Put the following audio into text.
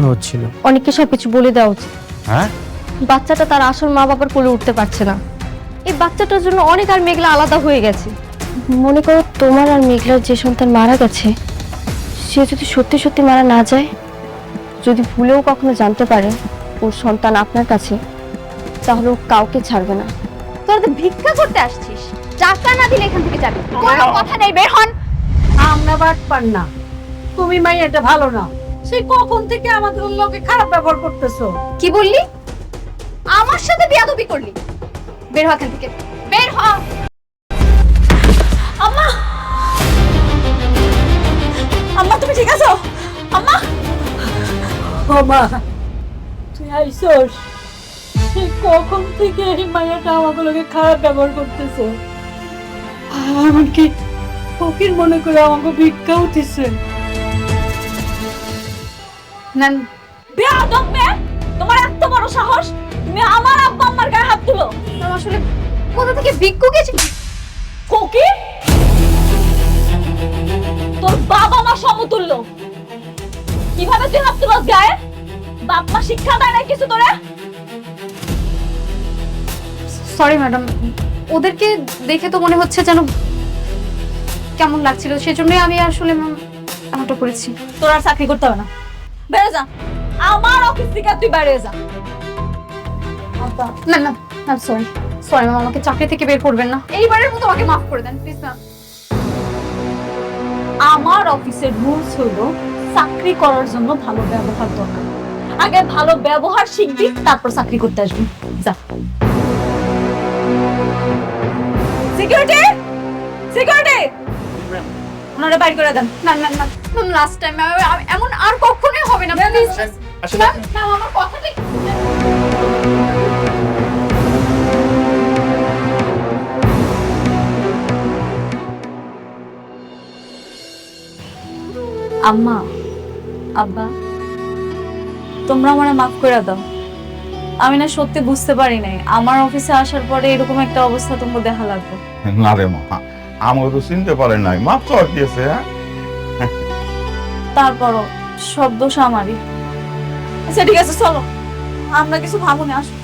মনে হচ্ছিল। অনেককে সবকিছু বলে দেওয়া উচিত। হ্যাঁ, বাচ্চাটা তার আসল মা বাবার কোলে উঠতে পারছে না। এই বাচ্চাটার জন্য অনেক আর মেঘলা আলাদা হয়ে গেছে। মনে করো তোমার আর মেঘলার যে সন্তান মারা গেছে, সে যদি সত্যি সত্যি মারা না যায়, যদি ভুলেও কখনো জানতে পারে ওর সন্তান আপনার কাছে, তাহলে ও কাউকে ছাড়বে না। তোরা তো ভিক্ষা করতে আসছিস, টাকা না দিলে এখান থেকে যাবি। কোনো কথা নেই, বের হন। আমরা বাটপার না, তুমি মাইয়াটা ভালো না। সেই কখন থেকে আমাদের লোকে খারাপ ব্যবহার করতেছো। কি বললি? আমার সাথে বেয়াদবি করলি? বের হ এখান থেকে, বের হ। আম্মা, আম্মা তুমি ঠিক আছো? আম্মা, ও মা, তুই আইসোস? সেই কখন থেকে এই মাইয়াটা আমাদের লোকে খারাপ ব্যবহার করতেছে। এমনকি ফকির মনে করে আমাকে ভিক্ষা উঠিছে। নেন। বেয়াদব মেয়ে, তোমার এত বড় সাহস, তুমি আমার আব্বা আম্মার গায়ে হাত তুলো। আসলে কোথা থেকে ভিক্ষুক এসে? ফকির? তোর বাবা মা সমতুল্য, কিভাবে তুই হাত তুলস গায়ে? বাপ মা শিক্ষা দেয় না কিছু তোরে? সরি ম্যাডাম, ওদেরকে দেখে তো মনে হচ্ছে যেন কেমন লাগছিল, সেজন্যই আমি আসলে এমনটা করেছি। তোর আর চাকরি করতে হবে না, বেরো যা। আমার অফিস থেকে তুই বাইরে যা। না না, সরি সরি ম্যাম, আমাকে চাকরি থেকে বের করবেন না। এইবারের মতো আমাকে মাফ করে দেন প্লিজ ম্যাম। আমার অফিসের রুলস হলো চাকরি করার জন্য ভালো ব্যবহার দরকার। আগে ভালো ব্যবহার শিখবি, তারপর চাকরি করতে আসবি। যা। সিকিউরিটি, সিকিউরিটি, ওনারে বাইর করে দেন। না না না ম্যাম, লাস্ট টাইম এমন আর কখনোই হবে না প্লিজ। আসলে ম্যাম আমার কথাটা আম্মা, আব্বা, তোমরা আমারে মাফ করে দাও। আমি না সত্যি বুঝতে পারি নাই আমার অফিসে আসার পরে এরকম একটা অবস্থা তোমরা দেখা লাগবে। না রে মা, আমাকে তো চিনতে পারে নাই, মাপ তো আর কি আছে। হ্যাঁ, তারপরও সব দোষ আমারই। আচ্ছা ঠিক আছে, চলো আমরা কিছু ভাবুনি, আসো।